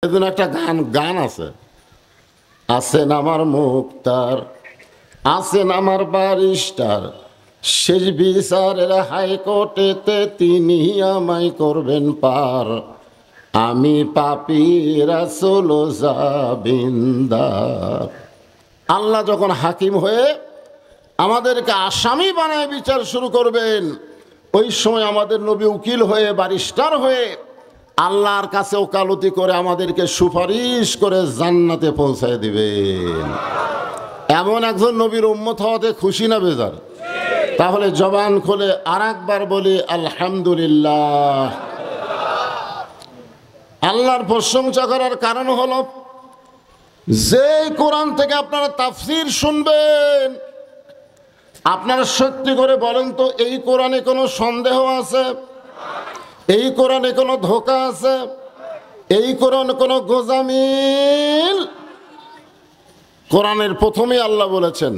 এজন্য একটা গান আছে, আছেন আমার মুক্তার, আছেন আমার ব্যারিস্টার, শেষ বিচারের হাইকোর্টেতে তিনি আমায় করবেন পার, আমি পাপী রাসূল জাবিন্দার। আল্লাহ যখন হাকিম হয়ে আমাদেরকে আসামি বানায় বিচার শুরু করবেন, ওই সময় আমাদের নবী উকিল হয়ে ব্যারিস্টার হয়ে আল্লাহর কাছে ওকালতি করে আমাদেরকে সুপারিশ করে জান্নাতে পৌঁছায় দিবেন। এমন একজন নবীর উম্মত হওয়াতে খুশি না বেজার? তাহলে জবান খুলে আর একবার বলি আলহামদুলিল্লাহ। আল্লাহর প্রশংসা করার কারণ হলো, যে কোরআন থেকে আপনারা তাফসীর শুনবেন, আপনারা সত্যি করে বলেন তো, এই কোরআনে কোনো সন্দেহ আছে? এই কোরআনে কোনো ধোঁকা আছে? এই কোরআনে কোনো গোজামিল? কোরআনের প্রথমেই আল্লাহ বলেছেন,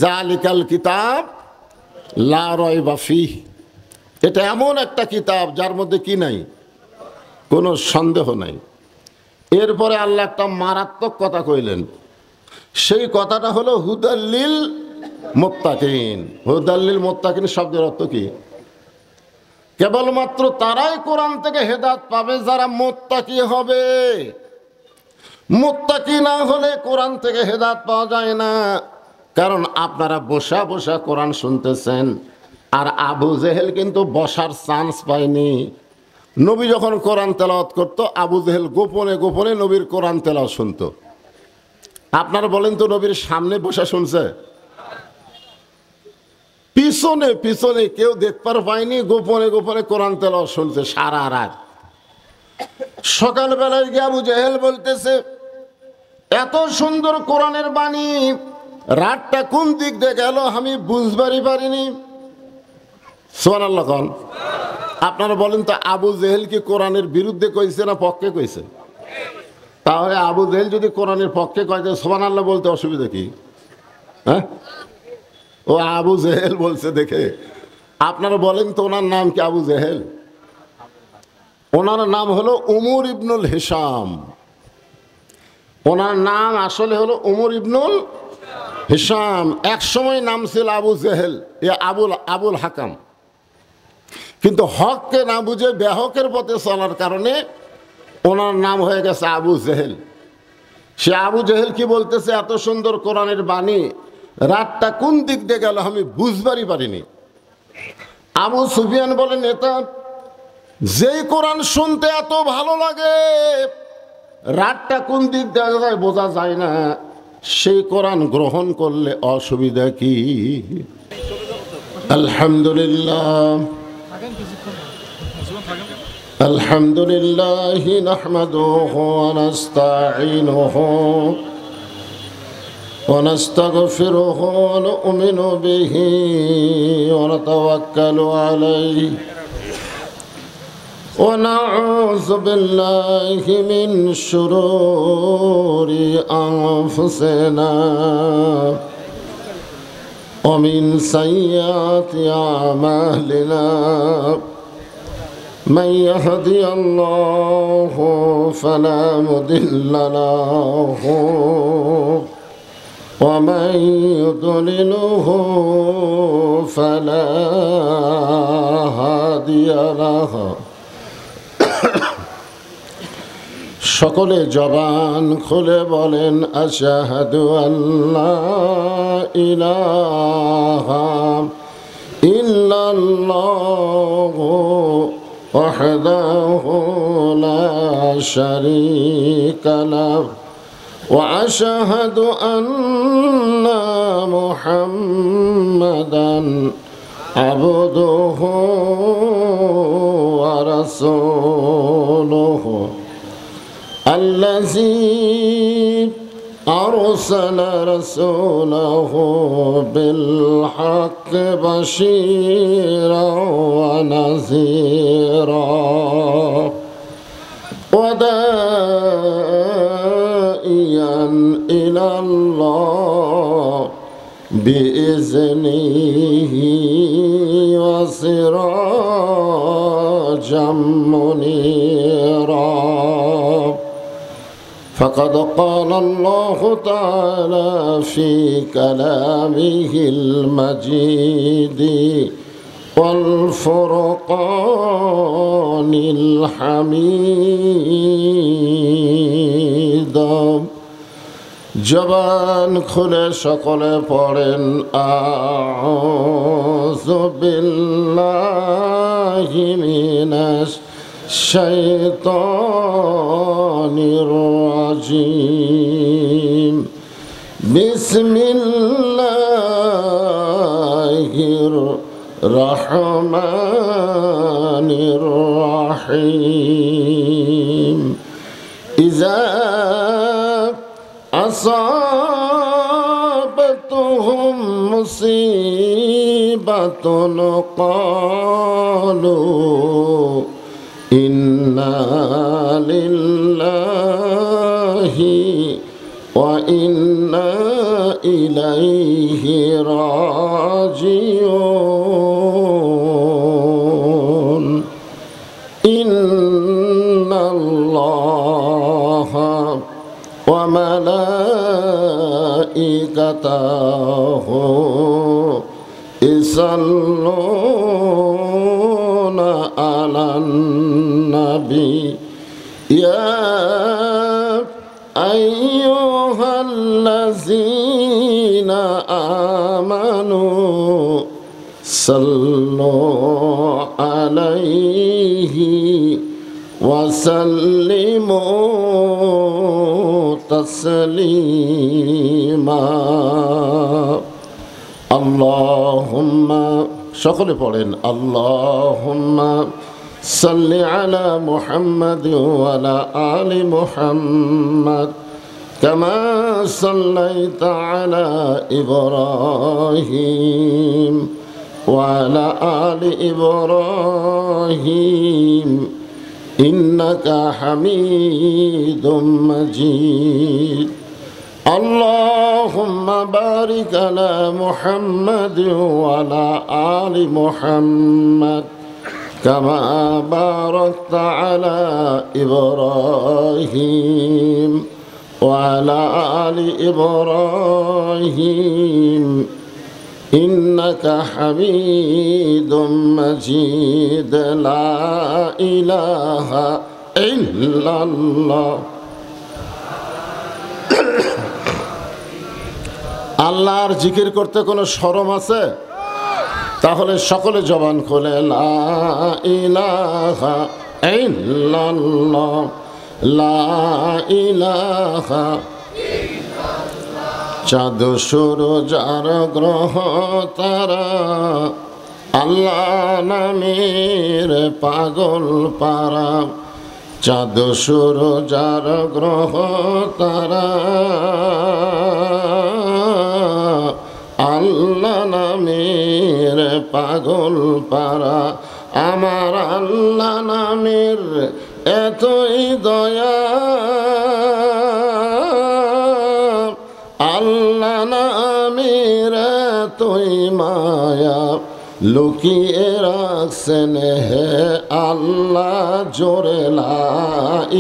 জালিকাল কিতাব লা রাইবা ফীহ। এটা এমন একটা কিতাব যার মধ্যে কি নাই, কোনো সন্দেহ নাই। এরপরে আল্লাহ একটা মারাত্মক কথা কইলেন, সেই কথাটা হলো হুদাল্লিল মুত্তাকিন। হুদাল্লিল মুত্তাকিন শব্দের অর্থ কি? কেবলমাত্র তারাই কোরআন থেকে হেদায়েত পাবে যারা মুত্তাকি হবে। মুত্তাকি না হলে কোরআন থেকে হেদায়েত পাওয়া যায় না। কারণ আপনারা বসা বসা কোরআন শুনতেছেন, আর আবু জেহেল কিন্তু বসার চান্স পায়নি। নবী যখন কোরআন তেলাওয়াত করতো, আবু জেহেল গোপনে গোপনে নবীর কোরআন তেলাওয়াত শুনতো। আপনারা বলেন তো, নবীর সামনে বসা শুনছে? পিছনে পিছনে কেউ দেখবার পায়নি, গোপনে গোপনে কোরআন তেলাওয়াত শুনছে সারা রাত। সকালবেলায় গিয়ে আবু জেহেল বলতেছে, এত সুন্দর কোরআনের বাণী, রাতটা কোন দিক দিয়ে গেল আমি বুঝবারই পারিনি। সুবহানাল্লাহ খান। আপনারা বলেন তো, আবু জেহেল কি কোরআনের বিরুদ্ধে কইছে না পক্ষে কইছে? তাহলে আবু জেহেল যদি কোরআনের পক্ষে কয়, সুবহানাল্লাহ বলতে অসুবিধা কি? হ্যাঁ, ও আবু জেহেল বলছে দেখে। আপনারা বলেন তো, ওনার নাম কি আবু জেহেল? ওনার নাম হলো উমর ইবনুল হিশাম। ওনার নাম আসলে হলো উমর ইবনুল হিশাম। এক সময় নাম ছিল আবু জেহেল, আবুল হাকাম। কিন্তু হককে না বুঝে বেহকের পথে চলার কারণে ওনার নাম হয়ে গেছে আবু জেহেল। সে আবু জেহেল কি বলতেছে, এত সুন্দর কোরআনের বাণী, রাতটা কোন দিক দিয়ে গেল আমি বুঝবারই পারিনি। আবু সুফিয়ান বলে, নেতা, যেই কোরআন শুনতে এত ভালো লাগে, রাতটা কোন দিক দিয়ে যায় বোঝা যায় না, সেই কোরআন গ্রহণ করলে অসুবিধা কি? আলহামদুলিল্লাহ আলহামদুলিল্লাহ নাহমাদুহু ওয়া নাস্তাঈনুহু ওয়া নাস্তাগফিরুহু ওয়া নু'মিনু বিহি ওয়া নাতাওয়াক্কালু আলাইহি ওয়া নাউযু বিল্লাহি মিন শুরুরি আনফুসিনা ওয়া মিন সাইয়্যাতি আমালিনা। من يهدي الله فلا مضل له ومن يضلله فلا هادي له। সকলে জবান খুলে বলেন, আশহাদু আল্লা ইলাহা ইল্লাল্লাহু وحده لا شريك له وأشهد أن محمدا عبده ورسوله الذي أرسل رسوله بالحق بشيرا ونذيرا وداعيا إلى الله بإذنه وسراجا منيرا فقد قال الله تعالى في كلامه المجيد والفرقان الحميد জবান খুলে সকলে পড়েন আউযু বিল্লাহি মিনাশ শাইতানির রাজিম বিসমিল্লাহির রহমানির রহিম ইযা أصابتهم مصيبة قالوا إنا لله وإنا إليه راجعون إن الله وملائكته يصلون على النبي يا أيها الذين آمنوا صلوا عليه وسلموا تسليما اللهم সকলে পড়েন اللهم صل على محمد وعلى آل محمد كما صليت على إبراهيم وعلى آل إبراهيم إنك حميد مجيد اللهم بارك على محمد وعلى آل محمد كما باركت على إبراهيم وعلى آل إبراهيم إنك حميد مجيد لا إله إلا الله আল্লাহর জিকির করতে কোনো শরম আছে? তাহলে সকলে জবান খুলে লা ইলাহা ইল্লাল্লাহ লা ইলাহা চাঁদ সূরজ আর গ্রহ তারা আল্লাহ নামের পাগল পারা চাঁদ সূরজ আর গ্রহ তারা আল্লাহ নামের পাগল পারা আমার আল্লাহ নামের এতই দয়া আল্লাহ নামের এতই মায়া লুকিয়ে রাখছেন হে আল্লাহ জোরে লা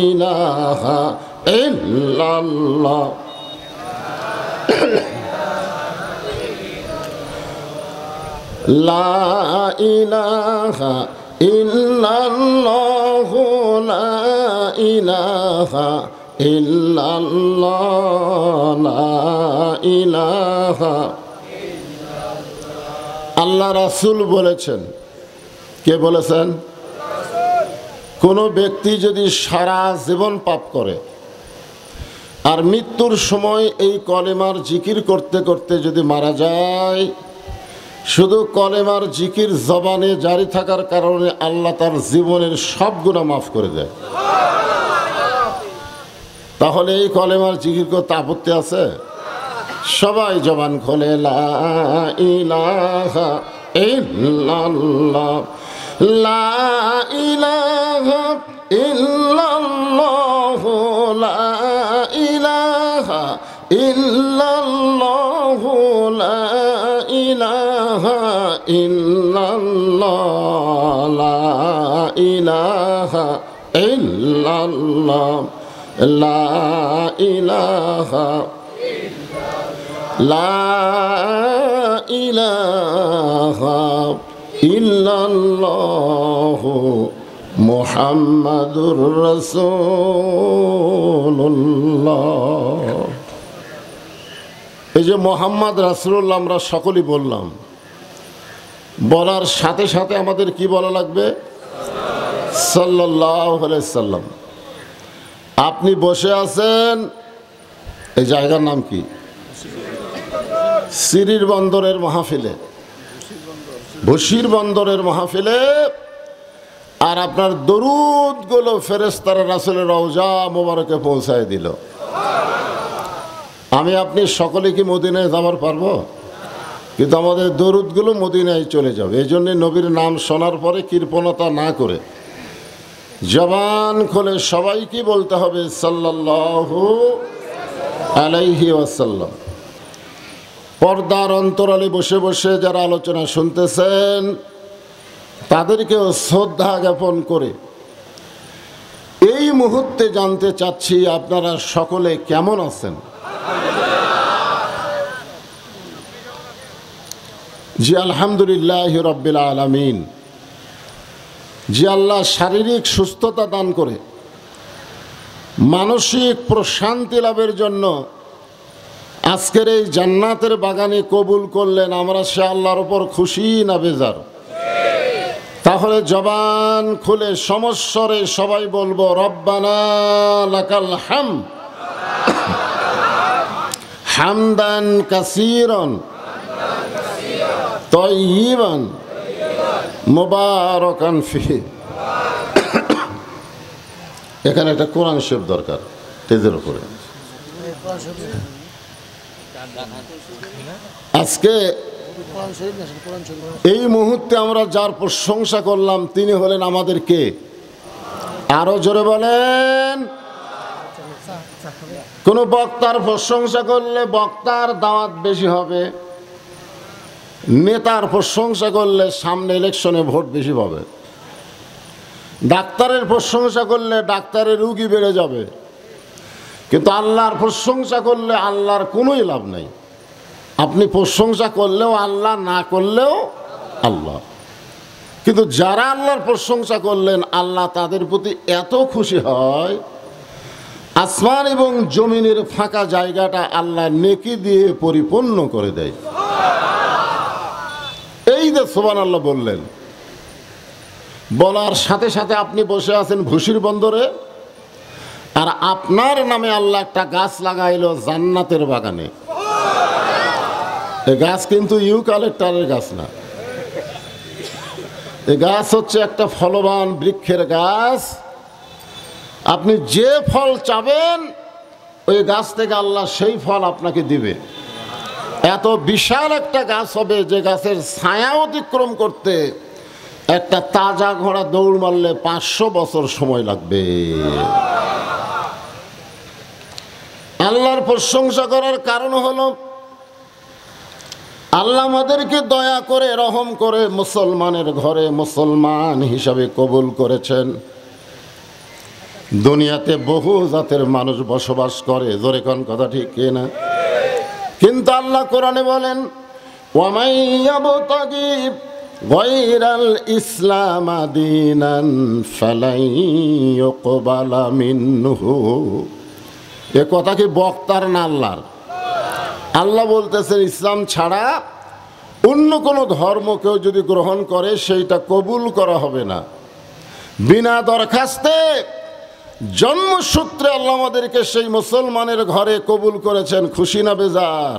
ইলাহা ইল্লাল্লাহ লা ইলাহা ইল্লাল্লাহ লা ইলাহা ইল্লাল্লাহ লা ইলাহা আল্লাহ রাসূল বলেছেন। কে বলেছেন? কোনো ব্যক্তি যদি সারা জীবন পাপ করে আর মৃত্যুর সময় এই কলেমার জিকির করতে করতে যদি মারা যায়, শুধু কলেমার জিকির জবানে জারি থাকার কারণে আল্লাহ তার জীবনের সব গুনাহ মাফ করে দেয়। তাহলে এই কলেমার জিকির করতে আপত্তি আছে? সবাই জবান খোলে লা ইলাহা ইল্লাল্লাহ লা ইলাহা ইল্লাল্লাহ লা ইলাহা ইল্লাল্লাহ লা ইলাহা ইল্লাল্লাহ লা ইলাহা ইল্লাল্লাহ লা ইলাহা ইল্লাল্লাহু মুহাম্মাদুর রাসূলুল্লাহ। এই যে মুহাম্মদ রাসূলুল্লাহ আমরা সকলেই বললাম, বলার সাথে সাথে আমাদের কি বলা লাগবে? সাল্লাল্লাহু আলাইহি সাল্লাম। আপনি বসে আছেন, এই জায়গার নাম কি? সিরির বন্দরের মাহফিলে, বশির বন্দরের মাহফিলে, আর আপনার দরুদগুলো ফেরেশতারা রাসূলের রওজা মোবারকে পৌঁছায় দিল। আমি আপনি সকলে কি মদিনায় যাবার পারবো? কিন্তু আমাদের দরুদগুলো মদিনায় চলে যাবে। এই জন্যে নবীর নাম শোনার পরে কৃপণতা না করে জবান খুলে সবাইকে বলতে হবে সাল্লাল্লাহু আলাইহি ওয়াসাল্লাম। পর্দার অন্তরালে বসে বসে যারা আলোচনা শুনতেছেন তাদেরকেও শ্রদ্ধা জ্ঞাপন করে এই মুহূর্তে জানতে চাচ্ছি আপনারা সকলে কেমন আছেন? জি আলহামদুলিল্লাহ রাব্বিল আলামিন। যে আল্লাহ শারীরিক সুস্থতা দান করে মানসিক প্রশান্তি লাভের জন্য আজকের এই জান্নাতের বাগানে কবুল করলেন, আমরা সে আল্লাহর উপর খুশি না বেজার? তাহলে জবান খুলে সমস্বরে সবাই বলবো রব্বানা লাকাল হামদ হামদান কাসীরান তাইয়িবান মুবারাকান ফিহি। এখানে একটা কোরআন শরীফ দরকার তেজের উপরে। আজকে এই মুহূর্তে আমরা যার প্রশংসা করলাম তিনি হলেন আমাদের কে? আরো জোরে বলেন। কোন বক্তার প্রশংসা করলে বক্তার দাওয়াত বেশি হবে, নেতার প্রশংসা করলে সামনে ইলেকশনে ভোট বেশি পাবে, ডাক্তারের প্রশংসা করলে ডাক্তারের রুগী বেড়ে যাবে। কিন্তু আল্লাহর প্রশংসা করলে আল্লাহর কোনোই লাভ নাই। আপনি প্রশংসা করলেও আল্লাহ, না করলেও আল্লাহ। কিন্তু যারা আল্লাহর প্রশংসা করলেন আল্লাহ তাদের প্রতি এত খুশি হয়, আসমান এবং জমিনের ফাঁকা জায়গাটা আল্লাহ নেকি দিয়ে পরিপূর্ণ করে দেয়। এই যে সুবহানাল্লাহ বললেন, বলার সাথে সাথে আপনি বসে আছেন বশির বন্দরে, আর আপনার নামে আল্লাহ একটা গাছ লাগাইলো জান্নাতের বাগানে। এই গাছ কিন্তু ইউক্যালিপটাসের গাছ না, এই গাছ হচ্ছে একটা ফলবান বৃক্ষের গাছ। আপনি যে ফল চাবেন ওই গাছ থেকে আল্লাহ সেই ফল আপনাকে দিবে। এত বিশাল একটা গাছ হবে যে গাছের ছায়া অতিক্রম করতে একটা তাজা ঘোড়া দৌড় মারলে 500 বছর সময় লাগবে। আল্লাহর প্রশংসা করার কারণ হলো আল্লাহ আমাদেরকে দয়া করে রহম করে মুসলমানের ঘরে মুসলমান হিসাবে কবুল করেছেন। দুনিয়াতে বহু জাতের মানুষ বসবাস করে, জোরে কোন কথা ঠিক কিনা? কিন্তু আল্লাহ কোরআনে বলেন ওয়ামাই ইয়াবতাগি গায়রাল ইসলাম দীনান ফালাই ইউকবালা মিনহু। এ কথা কি বক্তার না আল্লাহর? আল্লাহ বলতেছেন ইসলাম ছাড়া অন্য কোনো ধর্ম কেউ যদি গ্রহণ করে সেইটা কবুল করা হবে না। বিনা দরখাস্তে জন্মসূত্রে আল্লাহ আমাদেরকে সেই মুসলমানের ঘরে কবুল করেছেন। খুশি না বেজার?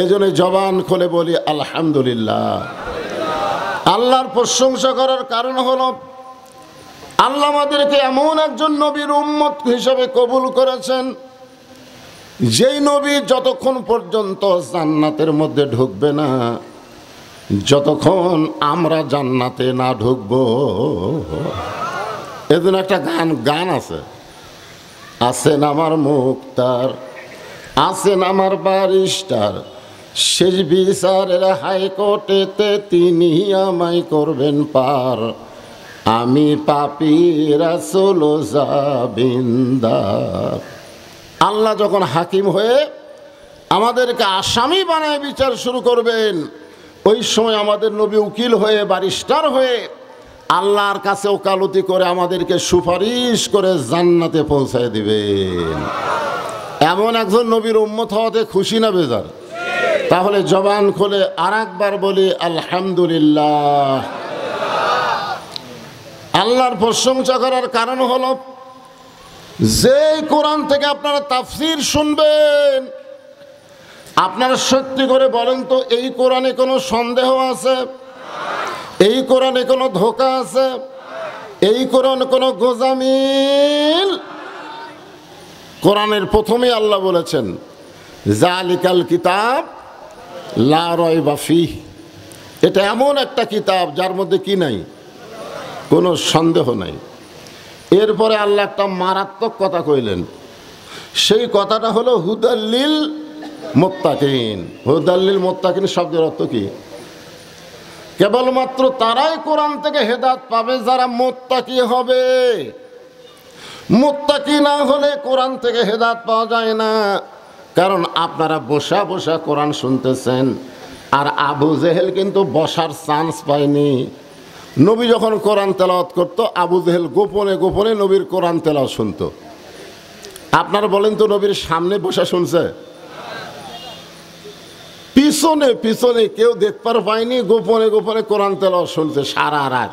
এই জন্য জবান খুলে বলি আলহামদুলিল্লাহ। আল্লাহর প্রশংসা করার কারণ হলো আল্লাহ আমাদেরকে এমন একজন নবীর উম্মত হিসেবে কবুল করেছেন যেই নবী যতক্ষণ পর্যন্ত জান্নাতের মধ্যে ঢুকবে না, যতক্ষণ আমরা জান্নাতে না ঢুকবো। এজন্য একটা গান আছে, আছেন আমার মুক্তার, আছেন আমার ব্যারিস্টার, শেষ বিচারের হাইকোর্টেতে তিনি আমায় করবেন পার। আমি পাপী রাসূল জাবিনদার। আল্লাহ যখন হাকিম হয়ে আমাদেরকে আসামি বানায় বিচার শুরু করবেন, ওই সময় আমাদের নবী উকিল হয়ে ব্যারিস্টার হয়ে আল্লাহর কাছে ওকালতি করে আমাদেরকে সুপারিশ করে জান্নাতে পৌঁছায় দিবেন। এমন একজন নবীর উম্মত হওয়াতে খুশি না বেজার? তাহলে জবান খুলে আর একবার বলি আলহামদুলিল্লাহ। আল্লাহর প্রশংসা করার কারণ হলো, যে কোরআন থেকে আপনারা তাফসীর শুনবেন, আপনারা সত্যি করে বলেন তো, এই কোরআনে কোনো সন্দেহ আছে? এই কোরআনে কোনো ধোঁকা আছে? এই কোরআন কোনো গোজামিল? কোরআনের প্রথমেই আল্লাহ বলেছেন জালিকাল কিতাব লা রাইবা ফীহি, এটা এমন একটা কিতাব যার মধ্যে কি নাই, কোনো সন্দেহ নাই। এরপরে আল্লাহ একটা মারাত্মক কথা কইলেন, সেই কথাটা হলো হুদাল্লিল মুত্তাকিন। হুদাল্লিল মুত্তাকিন শব্দের অর্থ কি? কেবলমাত্র তারাই কোরআন থেকে হেদায়েত পাবে যারা মুত্তাকি হবে। মুত্তাকি না হলে কোরআন থেকে হেদায়েত পাওয়া যায় না। কারণ আপনারা বসা বসা কোরআন শুনতেছেন, আর আবু জেহেল কিন্তু বসার চান্স পায়নি। নবী যখন কোরআন তেলাওয়াত করত, আবু জেহেল গোপনে গোপনে নবীর কোরআন তেলাওয়াত শুনত। আপনারা বলেন তো, নবীর সামনে বসা শুনছে? পিছনে পিছনে কেউ দেখবার পায়নি, গোপনে গোপনে কোরআন তেলাওয়াত শুনছে সারা রাত।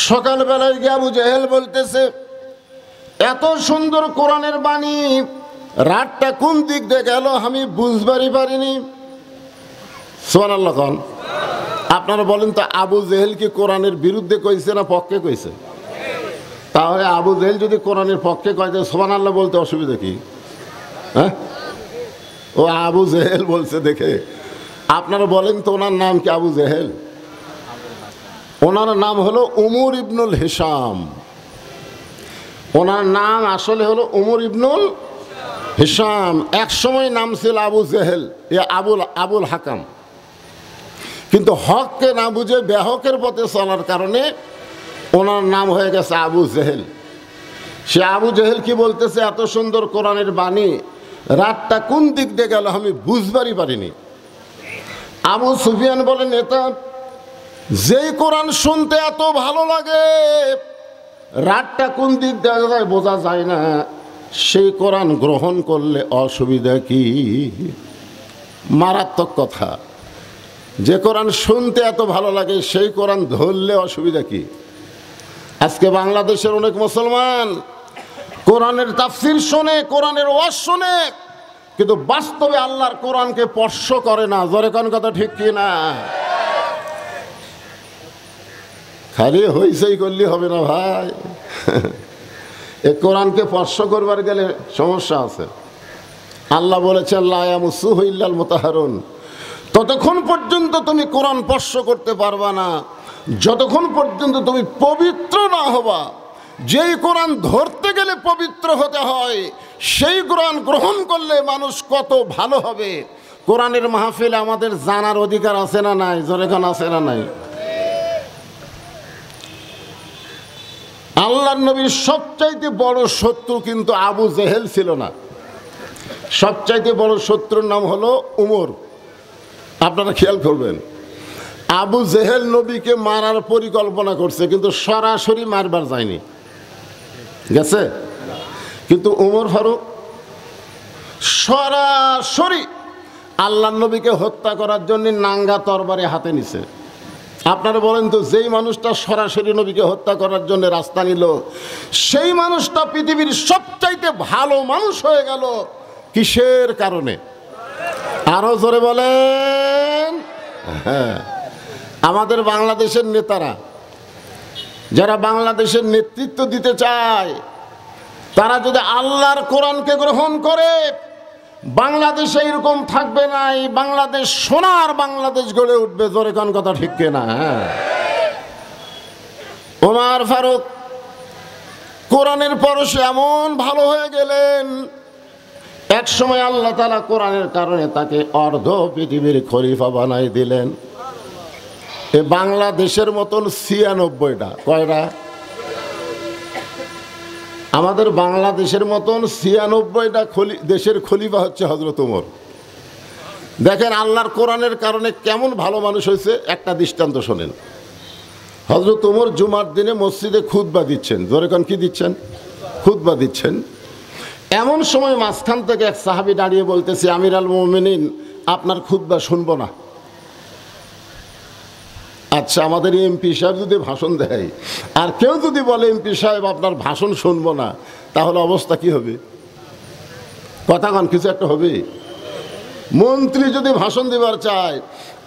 সকালবেলায় গিয়ে আবু জেহেল বলতেছে, এত সুন্দর কোরআনের বাণী, রাতটা কোন দিক দিয়ে গেল আমি বুঝবারই পারিনি। সুবহানাল্লাহ খান। আপনারা বলেন তো, আবু জেহেল কি কোরআনের বিরুদ্ধে কইছে না পক্ষে কইছে? তাহলে আবু জেহেল যদি কোরআনের পক্ষে কয়, সুবহানাল্লাহ বলতে অসুবিধা কি? হ্যাঁ, ও আবু জেহেল বলছে দেখে। আপনারা বলেন তো, ওনার নাম কি আবু জেহেল? ওনার নাম হলো উমর ইবনুল হিশাম। ওনার নাম আসলে হলো উমর ইবনুল হিশাম। এক সময় নাম ছিল আবু জেহেল, এ আবুল হাকাম। কিন্তু হককে না বুঝে বেহকের পথে চলার কারণে ওনার নাম হয়ে গেছে আবু জেহেল। সে আবু জেহেল কি বলতেছে, এত সুন্দর কোরআনের বাণী, রাতটা কোন দিক দিয়ে গেল আমি বুঝবারই পারিনি। আবু সুফিয়ান বলেন, নেতা, যেই কোরআন শুনতে এত ভালো লাগে, রাতটা কোন দিক দিয়ে যায় বোঝা যায় না, সেই কোরআন গ্রহণ করলে অসুবিধা কি? মারাত্মক কথা। যে কোরআন শুনতে এত ভালো লাগে, সেই কোরআন ধরলে অসুবিধা কি? আজকে বাংলাদেশের অনেক মুসলমান কোরআনের তাফসীর শোনে, কোরআনের ওয়াজ শোনে, কিন্তু বাস্তবে আল্লাহর কোরআনকে স্পর্শ করে না। জোরে কোন কথা ঠিক কি না? খালি হইচই করলে হবে না ভাই। এই কোরআনকে স্পর্শ করবার গেলে সমস্যা আছে। আল্লাহ বলেছেন লা ইয়ামাসসুহু ইল্লাল মুতাহহারুন। ততক্ষণ পর্যন্ত তুমি কোরআন স্পর্শ করতে পারবা না যতক্ষণ পর্যন্ত তুমি পবিত্র না হবা। যেই কোরআন ধরতে গেলে পবিত্র হতে হয়, সেই কোরআন গ্রহণ করলে মানুষ কত ভালো হবে। কোরআনের মাহফিল আমাদের জানার অধিকার আছে না নাই? জোরে কোন আছে না নাই? আল্লাহর নবীর সবচাইতে বড় শত্রু কিন্তু আবু জেহেল ছিল না। সবচাইতে বড় শত্রুর নাম হলো উমর। আপনারা খেয়াল করবেন, আবু জেহেল নবীকে মারার পরিকল্পনা করছে, কিন্তু সরাসরি মারবার যায়নি, গেছে। কিন্তু উমর ফারুক সরাসরি আল্লাহর নবীকে হত্যা করার জন্য নাঙ্গা তরবারি হাতে নিছে। আপনারা বলেন তো, যেই মানুষটা সরাসরি নবীকে হত্যা করার জন্য রাস্তা নিল, সেই মানুষটা পৃথিবীর সবচাইতে ভালো মানুষ হয়ে গেল কিসের কারণে? আরো জোরে বলেন। হ্যাঁ, আমাদের বাংলাদেশের নেতারা যারা বাংলাদেশের নেতৃত্ব দিতে চায়, তারা যদি আল্লাহর কোরআনকে গ্রহণ করে, বাংলাদেশে এরকম থাকবে না। এই বাংলাদেশ সোনার বাংলাদেশ গড়ে উঠবে। জোরে কোন কথা ঠিক কিনা? হ্যাঁ, ওমর ফারুক কোরআনের পরশে এমন ভালো হয়ে গেলেন, এক সময় আল্লাহ তাআলা কোরআনের কারণে তাকে অর্ধ পৃথিবীর খলিফা বানাই দিলেন। এ বাংলাদেশের মতন 96টা, কয়টা? আমাদের বাংলাদেশের মতন 96টা দেশের খলিফা হচ্ছে হযরত ওমর। দেখেন আল্লাহর কোরআনের কারণে কেমন ভালো মানুষ হয়েছে। একটা দৃষ্টান্ত শোনেন। হযরত ওমর জুমার দিনে মসজিদে খুতবা দিচ্ছেন। জোরে কোন কি দিচ্ছেন? খুতবা দিচ্ছেন। এমন সময় মাঝখান থেকে এক সাহাবী দাঁড়িয়ে বলতেছে, আমির আল মুমিনিন, আপনার খুতবা শুনবো না। আচ্ছা, আমাদের এমপি সাহেব যদি ভাষণ দেয় আর কেউ যদি বলে এমপি সাহেব আপনার ভাষণ শুনবো না, তাহলে অবস্থা কি হবে? কথা কন, কিছু একটা হবে। মন্ত্রী যদি ভাষণ দেবার চায়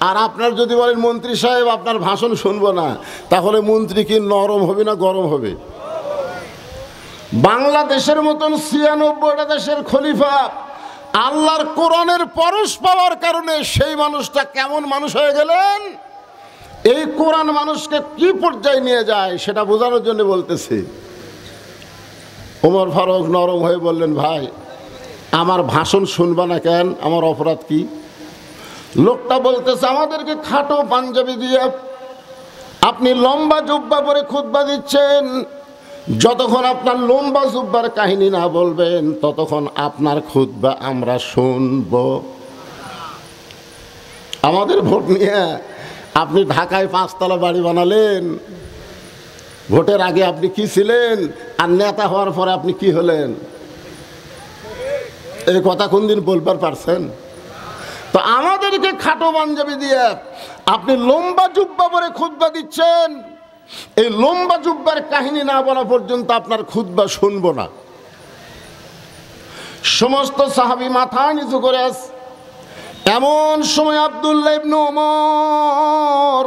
আর আপনার যদি বলেন মন্ত্রী সাহেব আপনার ভাষণ শুনবো না, তাহলে মন্ত্রী কি নরম হবে না গরম হবে? বাংলাদেশের মতন 96টা দেশের খলিফা আল্লাহর কোরআনের পরশ পাওয়ার কারণে সেই মানুষটা কেমন মানুষ হয়ে গেলেন। এই কোরআন মানুষকে কি পর্যায়ে নিয়ে যায় সেটা বোঝানোর জন্য বলতেছি। ওমর ফারুক নরম হয়ে বললেন, ভাই আমার ভাষণ শুনবা না কেন? আমার অপরাধ কি? লোকটা বলতেছে, আমাদেরকে খাটো পাঞ্জাবি দিয়ে আপনি লম্বা জুব্বা পরে খুতবা দিচ্ছেন, যতক্ষণ আপনার লম্বা জুব্বার কাহিনী না বলবেন ততক্ষণ আপনার খুতবা আমরা শুনব। আমাদের ভোট নিয়ে আপনি ঢাকায় 5তলা বাড়ি বানালেন, ভোটের আগে আপনি কি ছিলেন আর নেতা হওয়ার পরে আপনি কি হলেন? এই কথা কোনদিন বলবার পারছেন? তো আমাদেরকে খাটো পাঞ্জাবি দিয়ে আপনি লম্বা জুব্বা পরে খুতবা দিচ্ছেন, এই লম্বা জুব্বার কাহিনী না বলা পর্যন্ত আপনার খুতবা শুনবো না। সমস্ত সাহাবী মাথা নিচু করে আছে। এমন সময় আব্দুল্লাহ ইবনে ওমর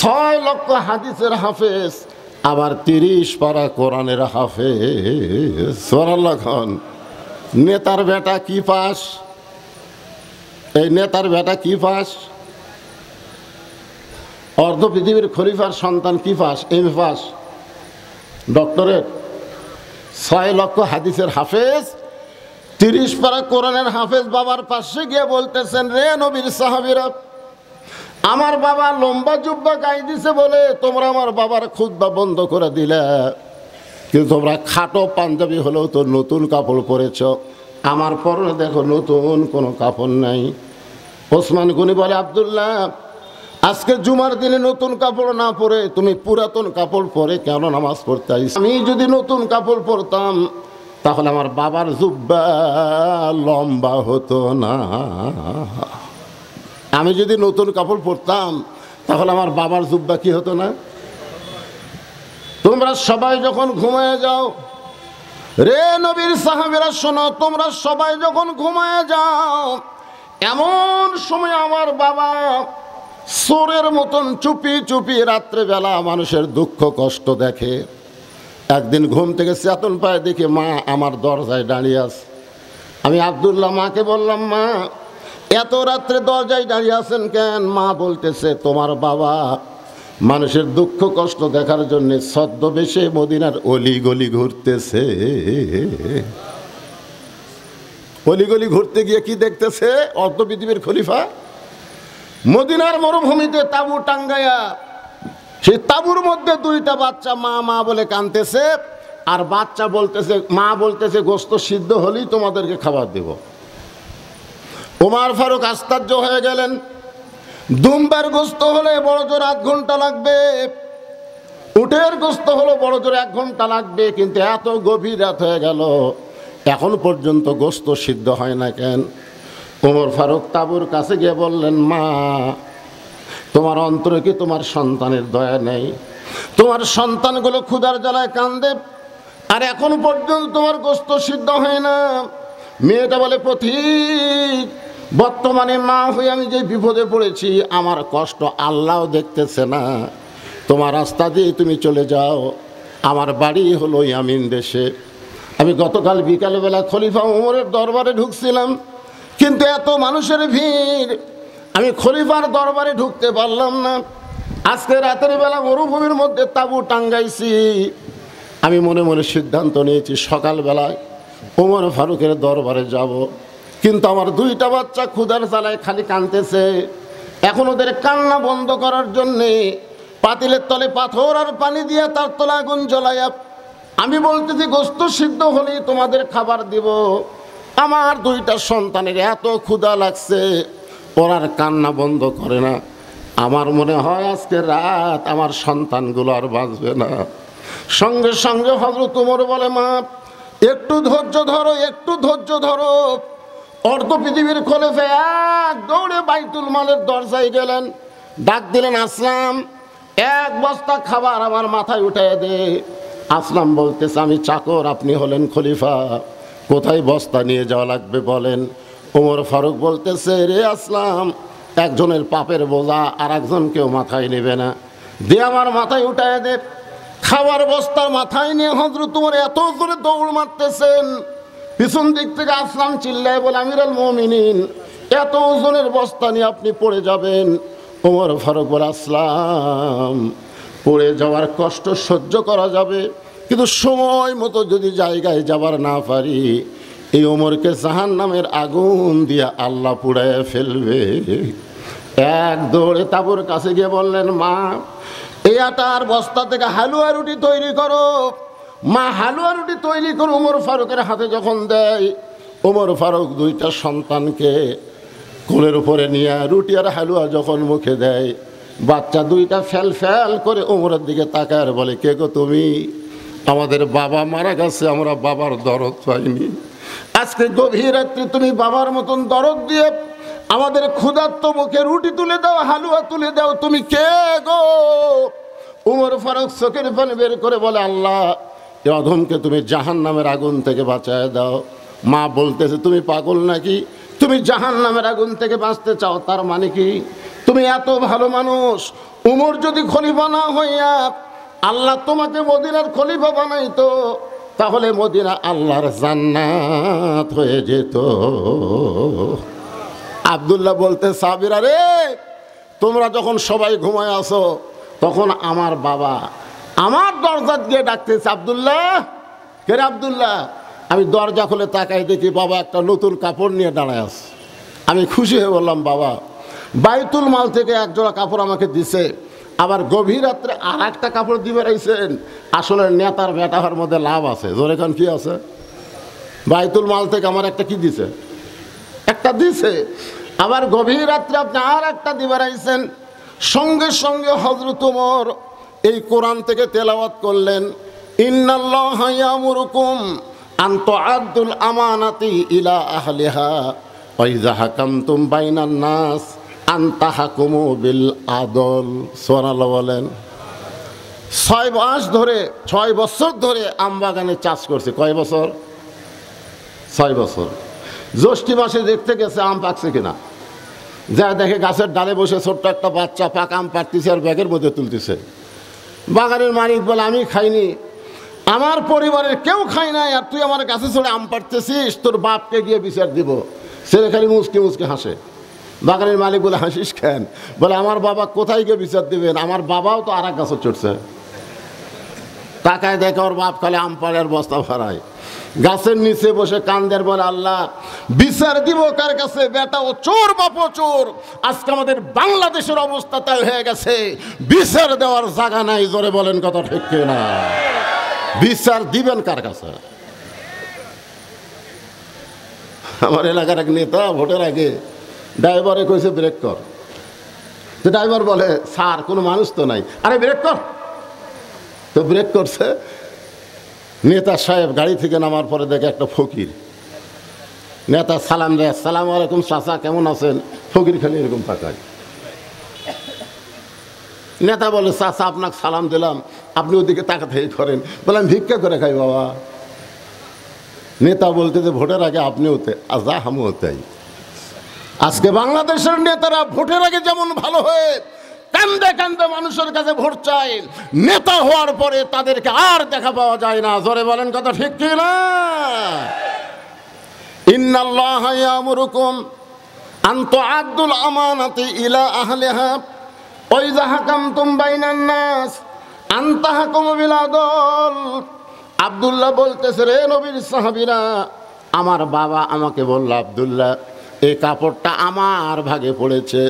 6 লক্ষ হাদিসের হাফেজ, আবার 30 পারা কোরআনের হাফেজ। সুবহানাল্লাহ খান। নেতার বেটা কি পাস? এই নেতার বেটা কি পাস? অর্ধ পৃথিবীর খলিফার সন্তান কি পাস? MA pass, doctorate. 6 লক্ষ হাদিসের হাফেজ, 30 পারা কোরআনের হাফেজ বাবার পাশে গিয়ে বলতেছেন, রে নবীর সাহাবীরা, আমার বাবা লম্বা জুব্বা গায়ে দিছে বলে তোমরা আমার বাবার খুতবা বন্ধ করে দিলে, কিন্তু তোমরা খাটো পাঞ্জাবি হলেও তো নতুন কাপড় পরেছ, আমার পরনে দেখো নতুন কোনো কাপড় নাই। ওসমান গনি বলে, আব্দুল্লাহ আজকে জুমার দিনে নতুন কাপড় না পরে তুমি পুরাতন কাপড় পরে কেন নামাজ পড়তে আইছ? আমি যদি নতুন কাপড় পরতাম তাহলে আমার বাবার জুব্বা লম্বা হতো না। আমি যদি নতুন কাপড় পরতাম তাহলে আমার বাবার জুব্বা কি হতো না? তোমরা সবাই যখন ঘুমায় যাও, রে নবীর সাহাবীরা শোনো, তোমরা সবাই যখন ঘুমায় যাও, এমন সময় আমার বাবা চোরের মতন চুপি চুপি রাত্রেবেলা মানুষের দুঃখ কষ্ট দেখে। একদিন ঘুম থেকে চেতন পায়, দেখে মা আমার দরজায় দাঁড়িয়ে আছে। আমি আব্দুল্লাহ মাকে বললাম, মা এত রাত্রে দরজায় দাঁড়িয়ে আছেন কেন? মা বলতেছে, তোমার বাবা মানুষের দুঃখ কষ্ট দেখার জন্য ছদ্মবেশে মদিনার অলিগলি ঘুরতেছে। অলিগলি ঘুরতে গিয়ে কি দেখতেছে? অর্ধ পৃথিবীর খলিফা মদিনার মরুভূমিতে তাঁবু টাঙ্গায়া, সেই তাঁবুর মধ্যে 2টা বাচ্চা মা মা বলে কাঁদতেছে, আর বাচ্চা বলতেছে, মা বলতেছে গোশত সিদ্ধ হলেই তোমাদেরকে খাবার দেব। ওমর ফারুক আশ্চর্য হয়ে গেলেন। দুম্বার গোশত হলে বড় জোর 8 ঘন্টা লাগবে, উটের গোশত হলো বড় জোর 1 ঘন্টা লাগবে, কিন্তু এত গভীর রাত হয়ে গেল এখন পর্যন্ত গোশত সিদ্ধ হয় না কেন? ওমর ফারুক তাঁবুর কাছে গিয়ে বললেন, মা তোমার অন্তরে কি তোমার সন্তানের দয়া নেই? তোমার সন্তানগুলো ক্ষুধার জ্বালায় কান্দে, আর এখন পর্যন্ত তোমার গোশত সিদ্ধ হয় না। মেয়েটা বলে, পথিক বর্তমানে মা হয়ে আমি যে বিপদে পড়েছি, আমার কষ্ট আল্লাহও দেখতেছে না, তোমার রাস্তা দিয়ে তুমি চলে যাও। আমার বাড়ি হলো ইয়ামিন দেশে। আমি গতকাল বিকালবেলা খলিফা ওমরের দরবারে ঢুকছিলাম, কিন্তু এত মানুষের ভিড় আমি খলিফার দরবারে ঢুকতে পারলাম না। আজকে রাতের বেলা মরুভূমির মধ্যে তাঁবু টাঙ্গাইছি। আমি মনে মনে সিদ্ধান্ত নিয়েছি সকালবেলায় ওমর ফারুকের দরবারে যাব, কিন্তু আমার 2টা বাচ্চা ক্ষুধার জ্বালায় খালি কাঁদতেছে, এখন ওদের কান্না বন্ধ করার জন্যে পাতিলের তলে পাথর আর পানি দিয়ে তার তলে আগুন জ্বলাইয়া আমি বলতেছি গোস্ত সিদ্ধ হলেই তোমাদের খাবার দিব। আমার দুইটা সন্তানের এত ক্ষুধা লাগছে, ওরার কান্না বন্ধ করে না। আমার মনে হয় আজকে রাত আমার সন্তানগুলো আর বাঁচবে না। সঙ্গে সঙ্গে হযরত ওমর বলে, মা একটু ধৈর্য ধরো, একটু ধৈর্য ধরো। অর্ধ পৃথিবীর খলিফা এক দৌড়ে বাইতুল মালের দরজায় গেলেন, ডাক দিলেন, আসলাম এক বস্তা খাবার আমার মাথায় উঠায় দে। আসলাম বলতেছে, আমি চাকর, আপনি হলেন খলিফা, কোথায় বস্তা নিয়ে যাওয়া লাগবে বলেন। ওমর ফারুক বলতেছে, রে আসলাম, একজনের পাপের বোঝা আর একজন কেউ মাথায় নেবে না, দিয়ে আমার মাথায় উঠায় দে। খাবার বস্তার মাথায় নিয়ে হযরত ওমর এত জোরে দৌড় মারতেছেন, পিছন দিক থেকে আসলাম চিল্লায় বলে, আমিরুল মুমিনিন, এত ওজনের বস্তা নিয়ে আপনি পড়ে যাবেন। ওমর ফারুক বলে, আসলাম, পড়ে যাওয়ার কষ্ট সহ্য করা যাবে, কিন্তু সময় মতো যদি জায়গায় যাবার না পারি, এই ওমরকে জাহান্নামের আগুন দিয়ে আল্লাহ পুড়ায় ফেলবে। এক দৌড়ে তাবুর কাছে গিয়ে বললেন, মা এই আটার বস্তা থেকে হালুয়া রুটি তৈরি করো। মা হালুয়া রুটি তৈরি করে ওমর ফারুকের হাতে যখন দেয়, ওমর ফারুক দুইটা সন্তানকে কোলের উপরে নিয়ে রুটি আর হালুয়া যখন মুখে দেয়, বাচ্চা দুইটা ফেল ফেল করে ওমরের দিকে তাকায় আর বলে, কে গো তুমি? আমাদের বাবা মারা গেছে, আমরা বাবার দরদ পাইনি, আজকে গভীর রাত্রি তুমি বাবার মতন দরদ দিয়ে আমাদের ক্ষুধার্ত মুখে রুটি তুলে দাও, হালুয়া তুলে দাও, তুমি কে গো? ওমর ফারুক চোখের পানি বের করে বলে, আল্লাহ, এ অধমকে তুমি জাহান্নামের আগুন থেকে বাঁচায় দাও। মা বলতেছে, তুমি পাগল নাকি? তুমি জাহান্নামের আগুন থেকে বাঁচতে চাও, তার মানে কি? তুমি এত ভালো মানুষ, উমর যদি খলিফা না হইয়া আল্লাহ তোমাকে মদিনার খলিফা বানাইতো, তাহলে মদিনা আল্লাহর জান্নাত হয়ে যেত। আব্দুল্লাহ বলতে, সাবিরা রে, তোমরা যখন সবাই ঘুমায় আসো, তখন আমার বাবা আমার দরজা দিয়ে ডাকতেছে, আব্দুল্লাহ, কে রে আব্দুল্লাহ? আমি দরজা খুলে তাকাই দেখি বাবা একটা নতুন কাপড় নিয়ে দাঁড়ায় আছে। আমি খুশি হয়ে বললাম, বাবা বাইতুল মাল থেকে এক জোড়া কাপড় আমাকে দিছে, আবার গভীর রাত্রে আর একটা কাপড় দিবে রাইছেন। আসলে নেতার বেটা হওয়ার মধ্যে লাভ আছে, জোরে কান কি আছে? বাইতুল মাল থেকে আমার একটা কি দিছে? একটা দিছে, আবার গভীর রাত্রে আপনি আর একটা দিবে রাইছেন। সঙ্গে সঙ্গে হযরত ওমর এই কোরআন থেকে তেলাওয়াত করলেন, ইন্নাল্লাহা ইয়ামুরুকুম আন তুআদ্দুল আমানাতি ইলা আহলিহা ওয়া ইযা হাকামতুম বাইনান নাস আন তাহকুমু বিল আদল। সুবহানাল্লাহ বলেন। 6 বছর ধরে আম বাগানে চাষ করছে। কয় বছর? 6 বছর। জ্যৈষ্ঠ মাসে দেখতে গেছে আম পাকছে কিনা, যা দেখে গাছের ডালে বসে ছোট্ট একটা বাচ্চা পাকা আম পাড়তেছে আর ব্যাগের মধ্যে তুলতেছে। বাগানের মালিক বলে, আমি খাইনি, আমার পরিবারের কেউ খায় নাই, আর তুই আমার গাছে চড়ে আম পাড়তেছিস, তোর বাপকে গিয়ে বিচার দিব। ছেলে খালি মুচকে মুচকে হাসে। বাগানের মালিক বলে, হাসিস কেন? বলে, আমার বাবা কোথায় গিয়ে বিচার দিবেন, আমার বাবাও তো আর এক গাছে চড়ছে। তাকায় দেখে ওর বাপ খালি আম পাড়ে আর বস্তা ভরায়। গাছের নিচে বসে কান্দের বলে, আল্লাহ বিচার দিব কার কাছে? বেটা ও চোর, বাপও চোর। আজকে আমাদের বাংলাদেশের অবস্থা তাই হয়ে গেছে, বিচার দেওয়ার জায়গা নাই। জোরে বলেন, কথা ঠিক না? বিচার দিবেন কার কাছে? আমার এলাকার এক নেতা ভোটের আগে ড্রাইভারে কইছে ব্রেক কর, তো ড্রাইভার বলে, স্যার কোনো মানুষ তো নাই। আরে ব্রেক কর। তো ব্রেক করছে। নেতা সাহেব গাড়ি থেকে নামার পরে দেখে একটা ফকির। নেতা সালাম দেয়, আসসালামু আলাইকুম চাচা, কেমন আছেন? ফকির খালি এরকম তাকায়। নেতা বলে, চাচা আপনাকে সালাম দিলাম, আপনি ওদিকে তাকাতেই করেন। বললাম, ভিক্ষা করে খাই বাবা। নেতা বলতে যে ভোটের আগে আপনি হতে যা আমি হতেই। আজকে বাংলাদেশের নেতারা ভোটের আগে যেমন ভালো হয়ে কান্দে কান্দে মানুষের কাছে ভোট চায়, নেতা হওয়ার পরে তাদেরকে আর দেখা পাওয়া যায় না। জোরে বলেন, কথা ঠিক কি না? ইন্নাল্লাহা ইয়ামুরুকুম আন তুআদ্দুল আমানাতি ইলা আহলিহা ওয়া ইযা হাকামতুম বাইনান নাস আন তাহকুমু বিল আদল। আব্দুল্লাহ বলতেছে, রে নবীর সাহাবীরা, আমার বাবা আমাকে বলল, আব্দুল্লাহ এই কাপড়টা আমার ভাগে পড়েছে,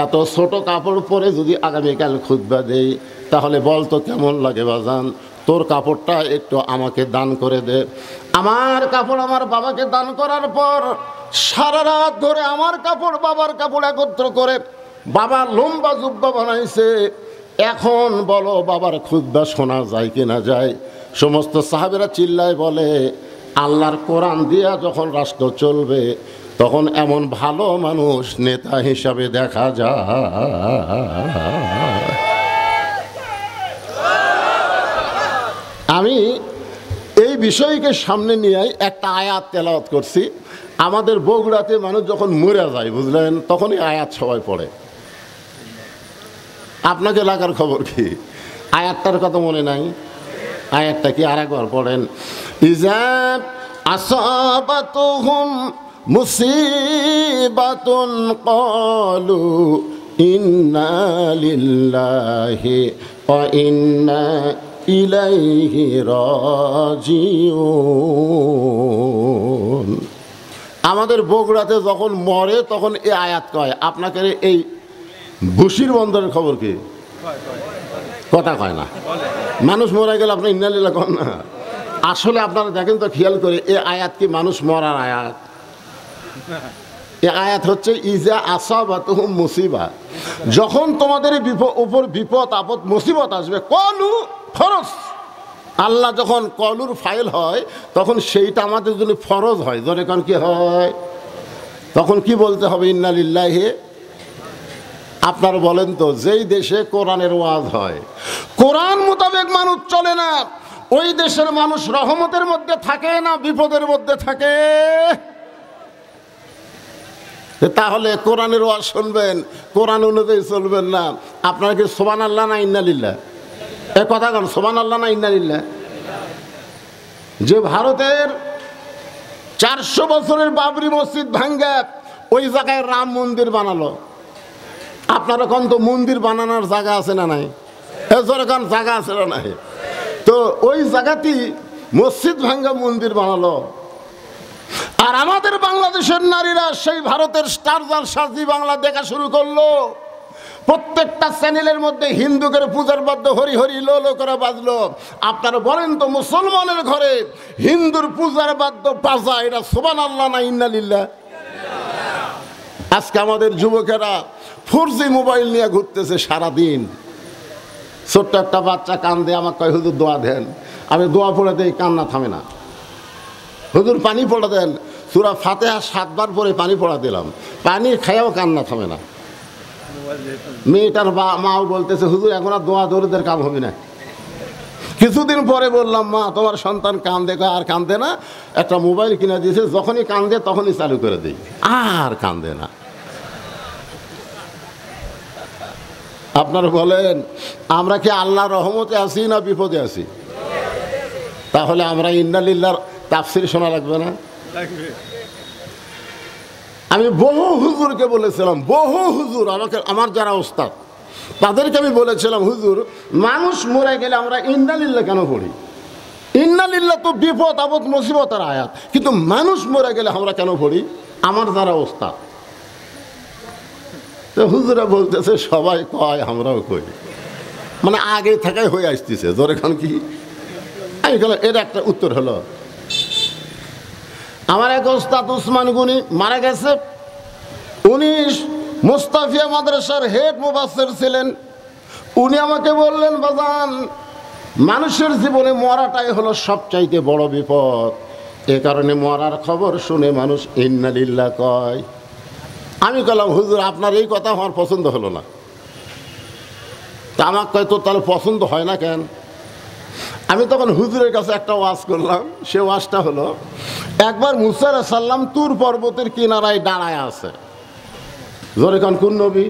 এত ছোট কাপড় পরে যদি আগামীকাল খুতবা দেই তাহলে বল তো কেমন লাগে বাজান, তোর কাপড়টা একটু আমাকে দান করে দে। আমার কাপড় আমার বাবাকে দান করার পর সারা রাত ধরে আমার কাপড় বাবার কাপড় একত্র করে বাবা লম্বা জুব্বা বানাইছে। এখন বলো বাবার খুতবা শোনা যায় কি না যায়? সমস্ত সাহাবেরা চিল্লায় বলে, আল্লাহর কোরআন দিয়া যখন রাষ্ট্র চলবে তখন এমন ভালো মানুষ নেতা হিসাবে দেখা যায়। আমি এই বিষয়কে সামনে নিয়ে একটা আয়াত তেলাওয়াত করছি। আমাদের বগুড়াতে মানুষ যখন মরে যায় বুঝলেন, তখন এই আয়াত সবাই পড়ে। আপনাকে এলাকার খবর কি? আয়াতটার কথা মনে নাই? আয়াতটা কি আরেকবার পড়েন। ইজা আসাবাতুহুম মুসিবাতুন ক্বালু ইন্না লিল্লাহি ওয়া ইন্না ইলাইহি রাজিউন। আমাদের বগুড়াতে যখন মরে তখন এই আয়াত কয়। আপনাকে এই বসির বন্দরের খবর কি? কথা কয় না। মানুষ মরে গেলে আপনি ইন্না লিল্লাহি কন না। আসলে আপনারা দেখেন তো, খেয়াল করে, এ আয়াত কি মানুষ মরার আয়াত? এ আয়াত হচ্ছে ইজা আসাবাতুহুম মুসিবা, যখন তোমাদের উপর বিপদ আপদ মুসিবত আসবে, কলু ফরজ। আল্লাহ যখন কলুর ফাইল হয় তখন সেইটা আমাদের জন্য ফরজ হয়। যখন কি হয় তখন কি বলতে হবে? ইন্না লিল্লাহি। আপনারা বলেন তো, যেই দেশে কোরআনের ওয়াজ হয়, কোরআন মোতাবেক মানুষ চলে না, ওই দেশের মানুষ রহমতের মধ্যে থাকে না বিপদের মধ্যে থাকে? তাহলে কোরআনের ওয়াজ শুনবেন, কোরআন অনুযায়ী চলবেন না। আপনারা কি সুবহানাল্লাহ না ইন্নালিল্লাহ? এ কথা কেন, সুবহানাল্লাহ না ইন্নালিল্লাহ? যে ভারতের 400 বছরের বাবরি মসজিদ ভাঙ্গা ওই জায়গায় রাম মন্দির বানালো, আপনারা কোন তো মন্দির বানানোর জায়গা আছে না নাই? এরকম জায়গা আছে না নাই? তো ওই জায়গাটি মসজিদ ভাঙ্গা মন্দির বানালো। আর আমাদের বাংলাদেশের নারীরা সেই ভারতের স্টার জলসা জি বাংলা দেখা শুরু করলো। প্রত্যেকটা চ্যানেলের মধ্যে হিন্দুদের পূজার বাদ্য হরি হরি লো লো করে বাজলো। আপনারা বলেন তো, মুসলমানের ঘরে হিন্দুর পূজার বাদ্য বাজা, এটা সুবহানাল্লাহ না ইন্নালিল্লাহ? আজকে আমাদের যুবকেরা 4G মোবাইল নিয়ে ঘুরতেছে সারাদিন। ছোট্ট একটা বাচ্চা কান্দে, আমাকে কয় হুজুর দোয়া দেন। আমি দোয়া পড়ে দেই, কান্না থামে না। হুজুর পানি পড়া দেন, সূরা ফাতিহা 7 বার পরে পানি পড়া দিলাম, পানি খাইয়াও কান্না থামে না। মেয়েটার মাও বলতেছে, হুজুর এখন আর দোয়া দরুদের কাম হবে না। কিছুদিন পরে বললাম, মা তোমার সন্তান কান্দে, আর কান্দে না, একটা মোবাইল কিনে দিয়েছে, যখনই কান্দে তখনই চালু করে দিই, আর কান্দে না। আপনারা বলেন, আমরা কি আল্লাহর রহমতে আছি না বিপদে আছি? তাহলে আমরা ইন্না লিল্লাহর তাফসীর শোনা লাগবে না? আমি বহু হুজুরকে বলেছিলাম, বহু হুজুর আমাকে, আমার যারা ওস্তাদ তাদেরকে আমি বলেছিলাম, হুজুর মানুষ মরে গেলে আমরা ইন্না লিল্লাহ কেন পড়ি? ইন্না লিল্লাহ তো বিপদ আপদ মুসিবতের আয়াত, কিন্তু মানুষ মরে গেলে আমরা কেন পড়ি? আমার যারা ওস্তাদ। তো হুজুরা বলতেছে, সবাই কয় আমরাও কই, মানে আগে থাকাই হয়ে আসতেছে। ধর এখন কি আমি গেল, এর একটা উত্তর হলো, আমার এক ওস্তাদ উসমান গনি মারা গেছে। উনি মুস্তাফিয়া মাদ্রাসার হেড মুফাসসির ছিলেন। উনি আমাকে বললেন, বাজান মানুষের জীবনে মরাটাই হলো সবচাইতে বড় বিপদ, এ কারণে মরার খবর শুনে মানুষ ইন্না লিল্লাহ কয়। আমি বললাম, হুজুর আপনার এই কথা আমার পছন্দ হলো না। তা আমাকে কয়, তোর তাহলে পছন্দ হয় না কেন? আমি তখন হুজুরের কাছে একটা ওয়াজ করলাম। সে ওয়াজটা হলো, একবার মুসা আলাইহিস সালাম তুর পর্বতের কিনারায় দাঁড়ায় আছে। জোরে কোন নবী?